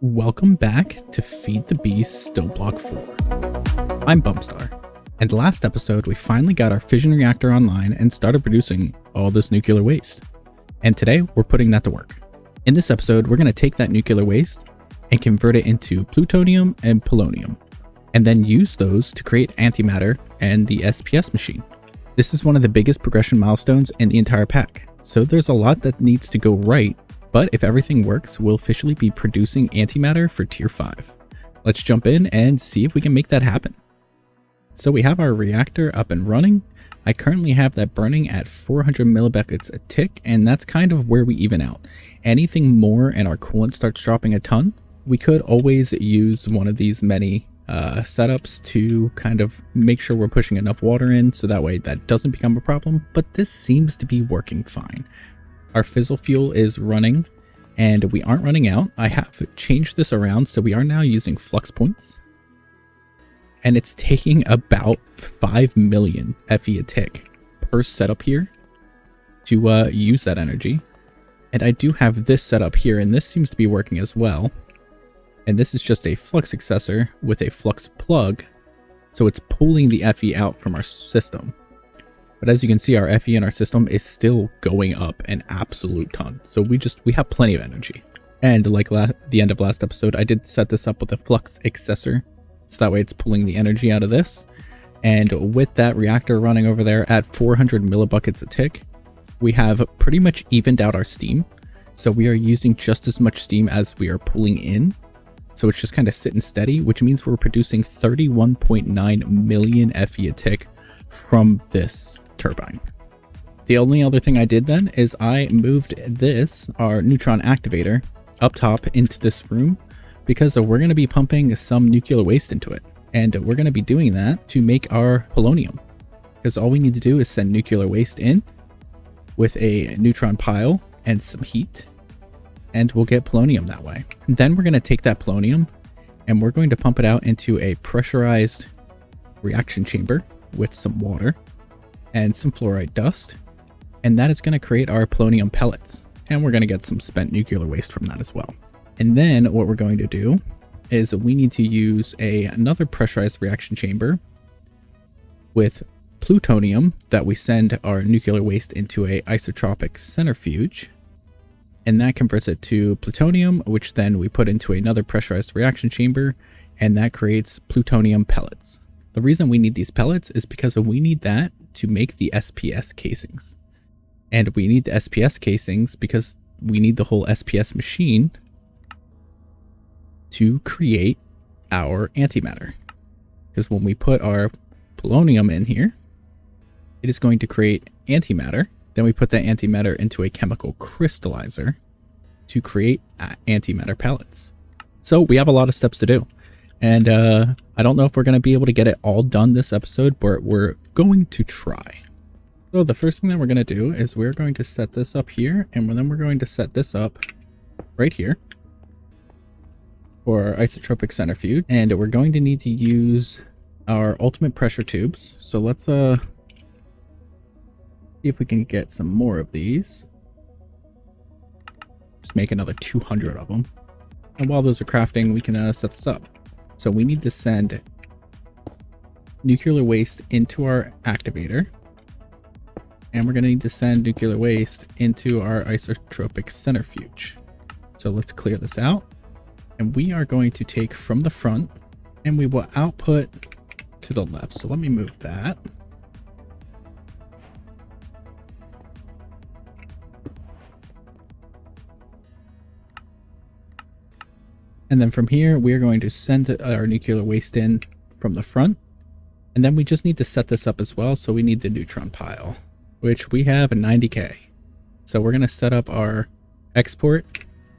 Welcome back to Feed the Beast Stoneblock 4. I'm Bumpstar, and last episode we finally got our fission reactor online and started producing all this nuclear waste. And today we're putting that to work. In this episode we're going to take that nuclear waste and convert it into plutonium and polonium, and then use those to create antimatter and the SPS machine. This is one of the biggest progression milestones in the entire pack, so there's a lot that needs to go right. But if everything works, we'll officially be producing antimatter for tier 5. Let's jump in and see if we can make that happen. So we have our reactor up and running. I currently have that burning at 400 millibuckets a tick, and that's kind of where we even out. Anything more and our coolant starts dropping a ton, we could always use one of these many setups to kind of make sure we're pushing enough water in, so that way that doesn't become a problem, but this seems to be working fine. Our fizzle fuel is running and we aren't running out. I have changed this around, so we are now using flux points. And it's taking about 5 million FE a tick per setup here to use that energy. And I do have this setup here, and this seems to be working as well. And this is just a flux accessor with a flux plug, so it's pulling the FE out from our system. But as you can see, our FE in our system is still going up an absolute ton. So we have plenty of energy. And like the end of last episode, I did set this up with a flux accessor, so that way it's pulling the energy out of this. And with that reactor running over there at 400 millibuckets a tick, we have pretty much evened out our steam. So we are using just as much steam as we are pulling in. So it's just kind of sitting steady, which means we're producing 31.9 million FE a tick from this turbine. The only other thing I did then is I moved this, our neutron activator, up top into this room, because we're going to be pumping some nuclear waste into it. And we're going to be doing that to make our polonium, because all we need to do is send nuclear waste in with a neutron pile and some heat, and we'll get polonium that way. Then we're going to take that polonium and we're going to pump it out into a pressurized reaction chamber with some water and some fluoride dust, and that is going to create our polonium pellets, and we're going to get some spent nuclear waste from that as well. And then what we're going to do is we need to use another pressurized reaction chamber with plutonium that we send our nuclear waste into a isotropic centrifuge, and that converts it to plutonium, which then we put into another pressurized reaction chamber, and that creates plutonium pellets. The reason we need these pellets is because we need that to make the SPS casings. And we need the SPS casings because we need the whole SPS machine to create our antimatter. Because when we put our polonium in here, it is going to create antimatter. Then we put that antimatter into a chemical crystallizer to create antimatter pellets. So we have a lot of steps to do. And I don't know if we're going to be able to get it all done this episode, but we're going to try. So the first thing that we're going to do is we're going to set this up here, and then we're going to set this up right here for our isotropic centrifuge. And we're going to need to use our ultimate pressure tubes. So let's see if we can get some more of these. Just make another 200 of them. And while those are crafting, we can set this up. So we need to send nuclear waste into our activator, and we're going to need to send nuclear waste into our isotropic centrifuge. So let's clear this out, and we are going to take from the front and we will output to the left. So let me move that. And then from here, we are going to send our nuclear waste in from the front. And then we just need to set this up as well. So we need the neutron pile, which we have a 90K. So we're going to set up our export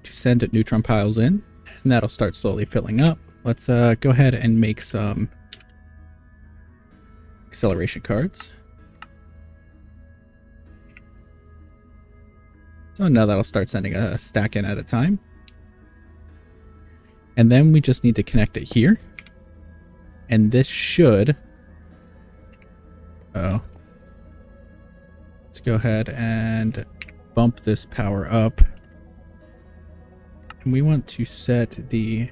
to send neutron piles in, and that'll start slowly filling up. Let's go ahead and make some acceleration cards. So now that'll start sending a stack in at a time. And then we just need to connect it here. And this should... let's go ahead and bump this power up. And we want to set the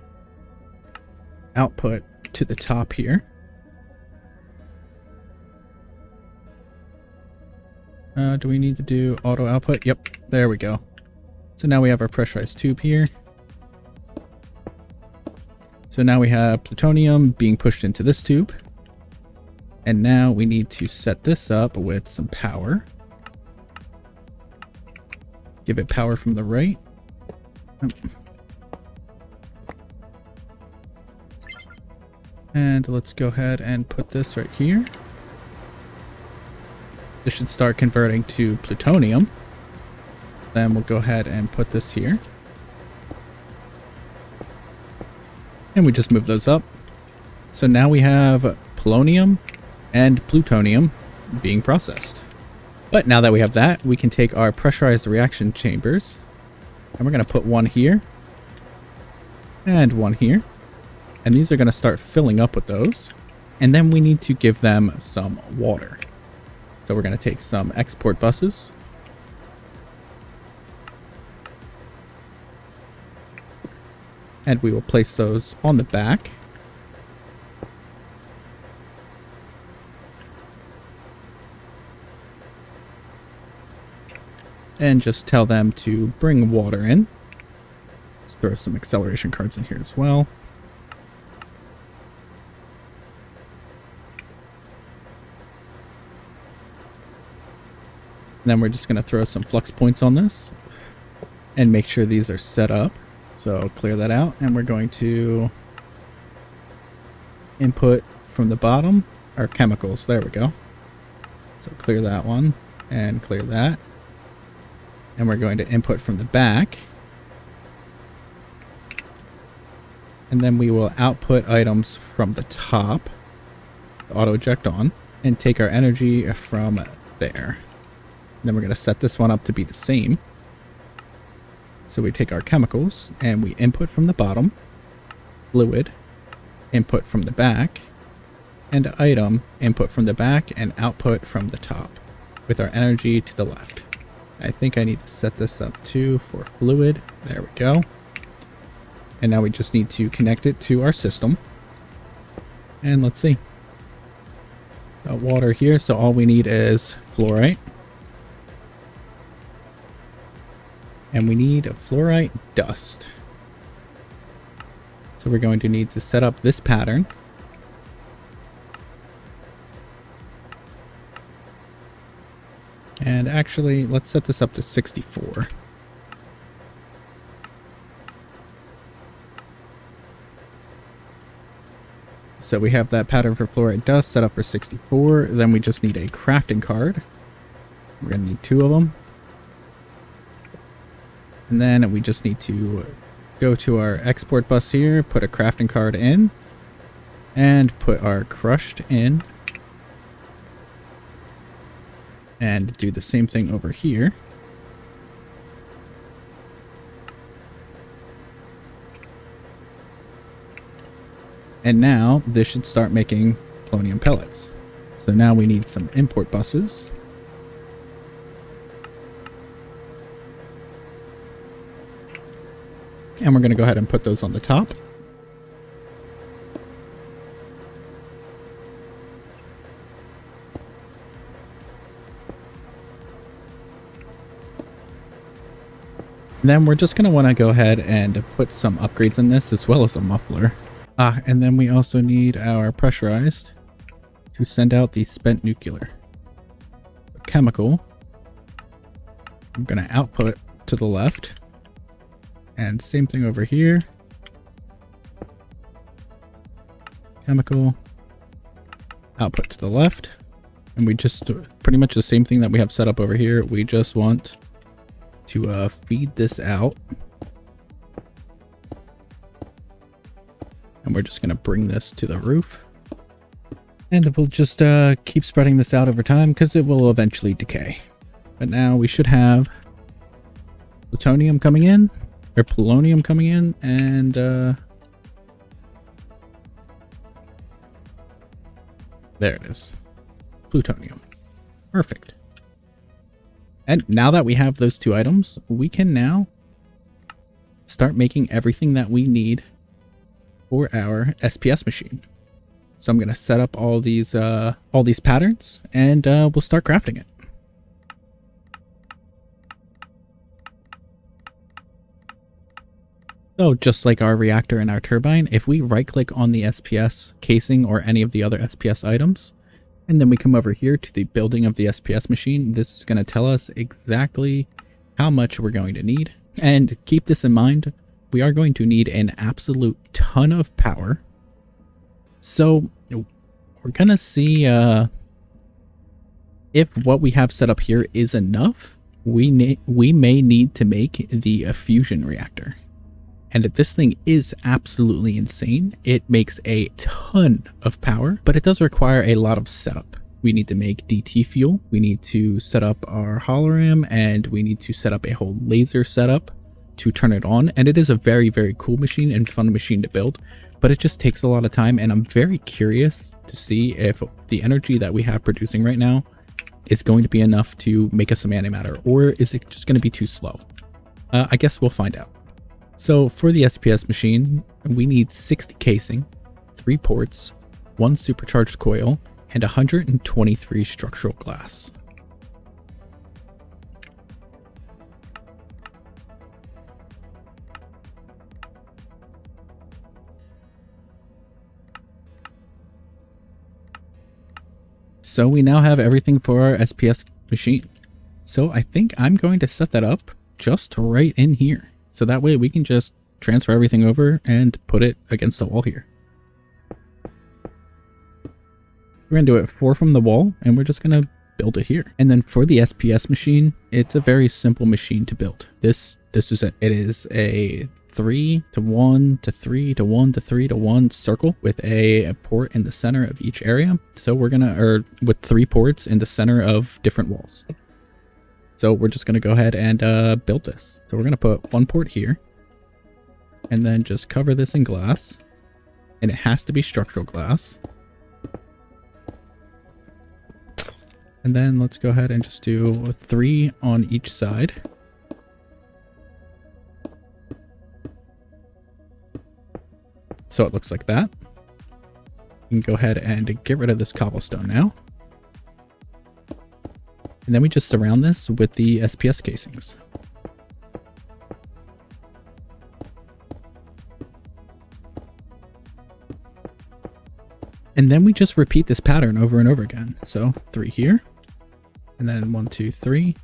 output to the top here. Do we need to do auto output? Yep, there we go. So now we have our pressurized tube here. So now we have plutonium being pushed into this tube. And now we need to set this up with some power. Give it power from the right. And let's go ahead and put this right here. This should start converting to plutonium. Then we'll go ahead and put this here. And we just move those up. So now we have polonium and plutonium being processed. But now that we have that, we can take our pressurized reaction chambers and we're going to put one here and one here. And these are going to start filling up with those. And then we need to give them some water. So we're going to take some export buses. And we will place those on the back. And just tell them to bring water in. Let's throw some acceleration cards in here as well. Then we're just going to throw some flux points on this and make sure these are set up. So clear that out, and we're going to input from the bottom our chemicals. There we go. So clear that one and clear that. And we're going to input from the back. And then we will output items from the top, auto eject on, and take our energy from there. Then we're going to set this one up to be the same. So we take our chemicals and we input from the bottom, fluid, input from the back, and item, input from the back and output from the top with our energy to the left. I think I need to set this up too for fluid. There we go. And now we just need to connect it to our system. And let's see. Got water here, so all we need is fluorite. And we need a fluorite dust. So we're going to need to set up this pattern. And actually, let's set this up to 64. So we have that pattern for fluorite dust set up for 64. Then we just need a crafting card. We're going to need 2 of them. And then we just need to go to our export bus here, put a crafting card in, and put our crushed in. And do the same thing over here. And now this should start making polonium pellets. So now we need some import buses. And we're going to go ahead and put those on the top. And then we're just going to want to go ahead and put some upgrades in this as well as a muffler. And then we also need our pressurized to send out the spent nuclear. Chemical. I'm going to output to the left. And same thing over here. Chemical. Output to the left. And we just pretty much the same thing that we have set up over here. We just want to feed this out. And we're just going to bring this to the roof. And we'll just keep spreading this out over time because it will eventually decay. But now we should have plutonium coming in. Or polonium coming in, and there it is. Plutonium. Perfect. And now that we have those 2 items, we can now start making everything that we need for our SPS machine. So I'm going to set up all these patterns, and we'll start crafting it. So just like our reactor and our turbine, if we right click on the SPS casing or any of the other SPS items, and then we come over here to the building of the SPS machine, this is going to tell us exactly how much we're going to need. And keep this in mind, we are going to need an absolute ton of power. So we're going to see if what we have set up here is enough. We may need to make the fusion reactor. And this thing is absolutely insane. It makes a ton of power, but it does require a lot of setup. We need to make DT fuel. We need to set up our hologram, and we need to set up a whole laser setup to turn it on. And it is a very, very cool machine and fun machine to build, but it just takes a lot of time. And I'm very curious to see if the energy that we have producing right now is going to be enough to make us some antimatter, or is it just going to be too slow? I guess we'll find out. So for the SPS machine, we need 60 casing, 3 ports, 1 supercharged coil, and 123 structural glass. So we now have everything for our SPS machine. So I think I'm going to set that up just right in here. So that way we can just transfer everything over and put it against the wall here. We're going to do it 4 from the wall, and we're just going to build it here. And then for the SPS machine, it's a very simple machine to build. This is it. It is a 3 to 1 to 3 to 1 to 3 to 1 circle with a port in the center of each area. So we're going to, with 3 ports in the center of different walls. So we're just going to go ahead and build this. So we're going to put 1 port here, and then just cover this in glass, and it has to be structural glass. And then let's go ahead and just do 3 on each side. So it looks like that. You can go ahead and get rid of this cobblestone now. And then we just surround this with the SPS casings. And then we just repeat this pattern over and over again. So 3 here, and then 1, 2, 3.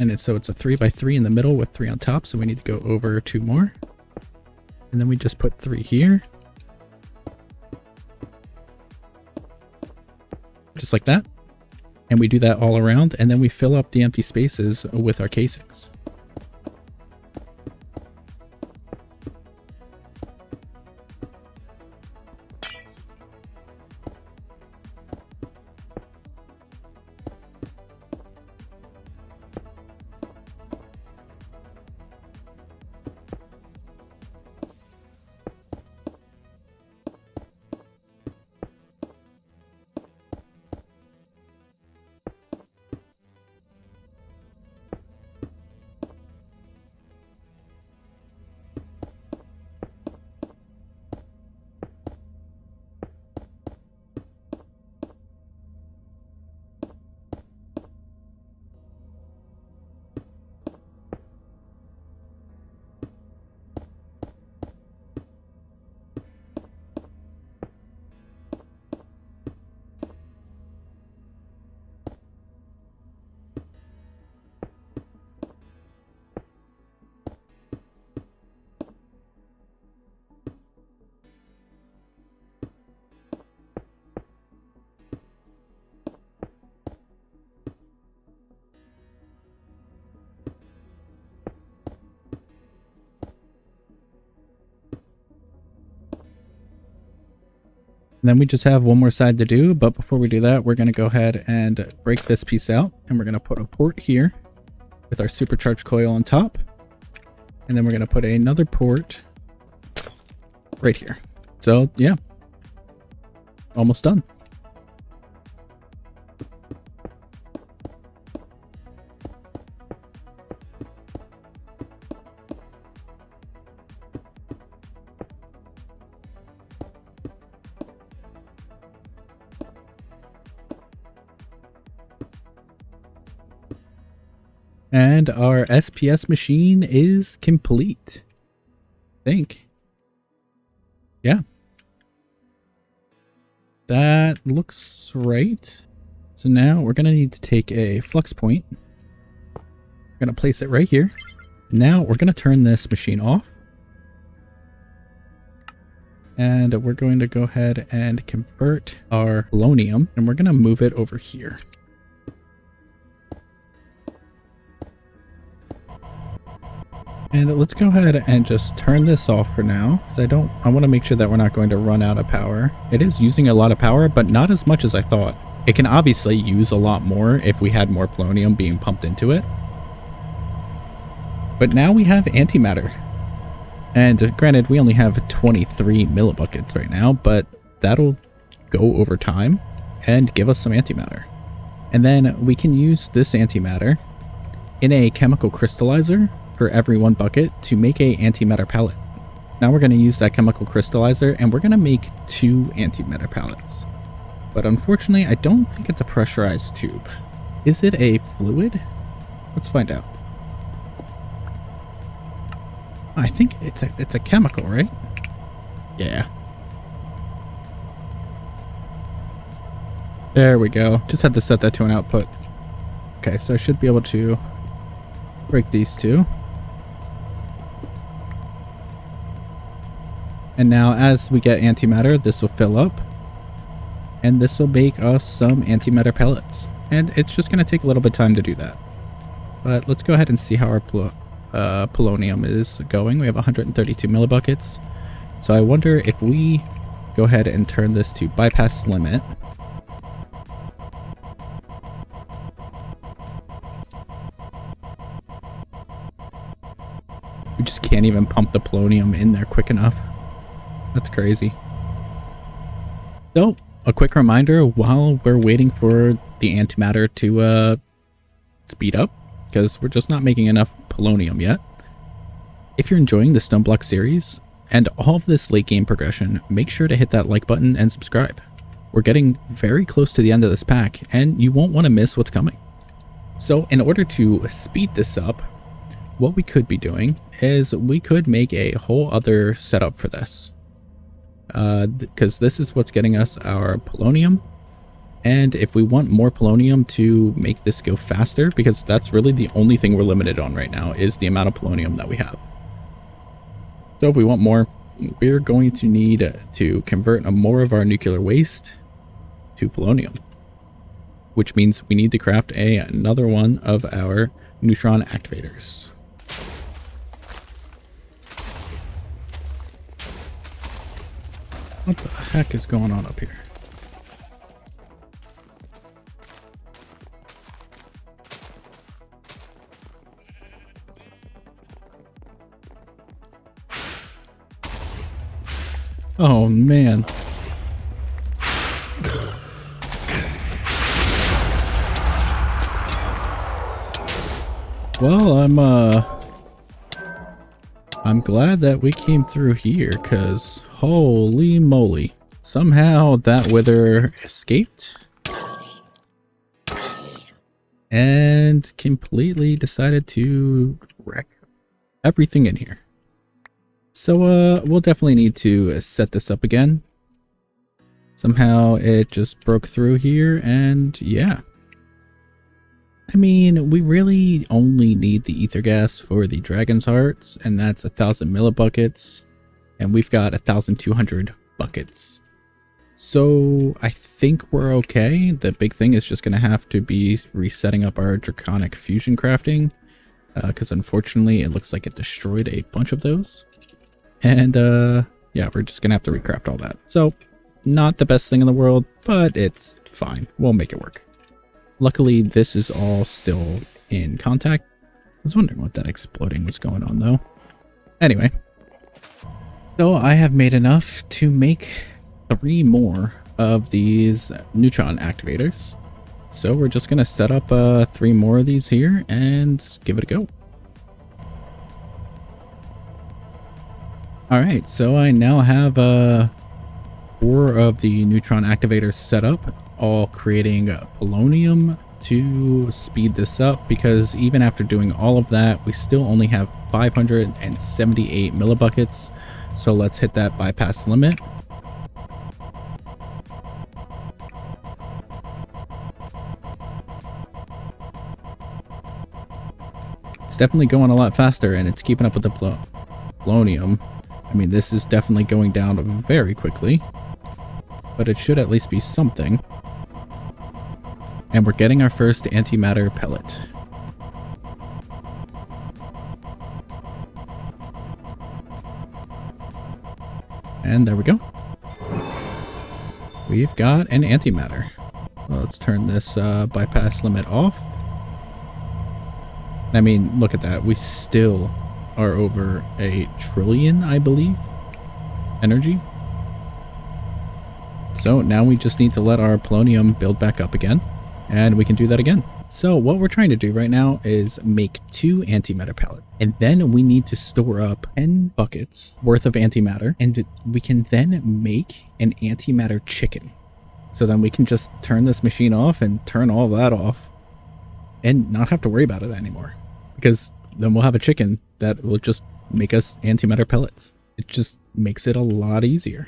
And so it's a 3 by 3 in the middle with 3 on top. So we need to go over 2 more. And then we just put 3 here. Just like that. And we do that all around, and then we fill up the empty spaces with our casings. And then we just have one more side to do, but before we do that, we're going to go ahead and break this piece out, and we're going to put a port here with our supercharged coil on top. And then we're going to put another port right here. So yeah, almost done. And our SPS machine is complete. I think. Yeah. That looks right. So now we're going to need to take a flux point. We're going to place it right here. Now we're going to turn this machine off. And we're going to go ahead and convert our polonium, and we're going to move it over here. And let's go ahead and just turn this off for now, because I want to make sure that we're not going to run out of power. It is using a lot of power, but not as much as I thought. It can obviously use a lot more if we had more polonium being pumped into it. But now we have antimatter. And granted, we only have 23 millibuckets right now, but that'll go over time and give us some antimatter. And then we can use this antimatter in a chemical crystallizer for every 1 bucket to make a antimatter pellet. Now we're going to use that chemical crystallizer and we're going to make 2 antimatter pellets. But unfortunately, I don't think it's a pressurized tube. Is it a fluid? Let's find out. I think it's a chemical, right? Yeah. There we go. Just had to set that to an output. Okay, so I should be able to break these 2. And now as we get antimatter, this will fill up. And this will make us some antimatter pellets. And it's just going to take a little bit of time to do that. But let's go ahead and see how our polonium is going. We have 132 millibuckets. So I wonder if we go ahead and turn this to bypass limit. We just can't even pump the polonium in there quick enough. That's crazy. So, a quick reminder while we're waiting for the antimatter to speed up, because we're just not making enough polonium yet. If you're enjoying the Stoneblock series and all of this late game progression, make sure to hit that like button and subscribe. We're getting very close to the end of this pack and you won't want to miss what's coming. So in order to speed this up, what we could be doing is we could make a whole other setup for this. Because this is what's getting us our polonium. And if we want more polonium to make this go faster, because that's really the only thing we're limited on right now is the amount of polonium that we have. So if we want more, we're going to need to convert more of our nuclear waste to polonium, which means we need to craft another one of our neutron activators. What the heck is going on up here? Oh man. Well, I'm glad that we came through here, cause holy moly. Somehow that wither escaped and completely decided to wreck everything in here. So we'll definitely need to set this up again. Somehow it just broke through here, and yeah. I mean, we really only need the ether gas for the dragon's hearts, and that's 1,000 millibuckets, and we've got 1,200 buckets. So I think we're okay. The big thing is just going to have to be resetting up our draconic fusion crafting, because unfortunately it looks like it destroyed a bunch of those. And yeah, we're just gonna have to recraft all that. So not the best thing in the world, but it's fine. We'll make it work. Luckily, this is all still in contact. I was wondering what that exploding was going on though. Anyway, so I have made enough to make 3 more of these neutron activators. So we're just gonna set up 3 more of these here and give it a go. Alright, so I now have 4 of the neutron activators set up, all creating polonium to speed this up, because even after doing all of that, we still only have 578 millibuckets. So let's hit that bypass limit. It's definitely going a lot faster, and it's keeping up with the polonium. I mean, this is definitely going down very quickly, but it should at least be something. And we're getting our first antimatter pellet. And there we go. We've got an antimatter. Well, let's turn this bypass limit off. I mean, look at that. We still are over 1 trillion, I believe, energy. So now we just need to let our polonium build back up again, and we can do that again. So what we're trying to do right now is make 2 antimatter pellets, and then we need to store up 10 buckets worth of antimatter, and we can then make an antimatter chicken. So then we can just turn this machine off and turn all that off and not have to worry about it anymore, because then we'll have a chicken that will just make us antimatter pellets. It just makes it a lot easier.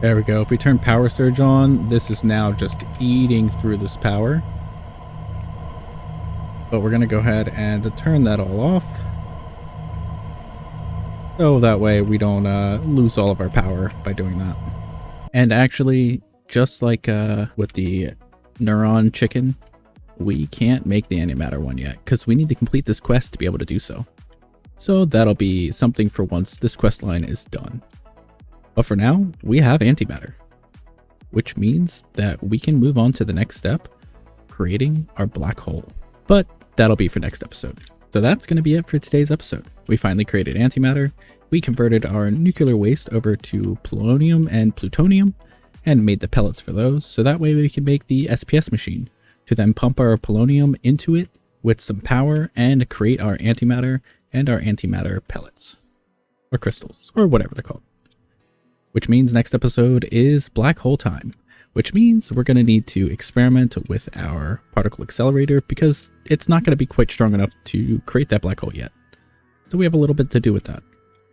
There we go. If we turn power surge on, this is now just eating through this power. But we're going to go ahead and turn that all off, so that way we don't lose all of our power by doing that. And actually, just like with the neuron chicken, we can't make the antimatter one yet, because we need to complete this quest to be able to do so. So that'll be something for once this quest line is done. But for now, we have antimatter, which means that we can move on to the next step, creating our black hole. But that'll be for next episode. So that's going to be it for today's episode. We finally created antimatter, we converted our nuclear waste over to polonium and plutonium, and made the pellets for those, so that way we can make the SPS machine, to then pump our polonium into it with some power and create our antimatter and our antimatter pellets, or crystals, or whatever they're called. Which means next episode is black hole time, which means we're going to need to experiment with our particle accelerator, because it's not going to be quite strong enough to create that black hole yet. So we have a little bit to do with that.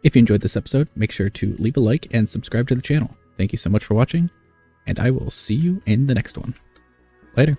If you enjoyed this episode, make sure to leave a like and subscribe to the channel. Thank you so much for watching, and I will see you in the next one. Later.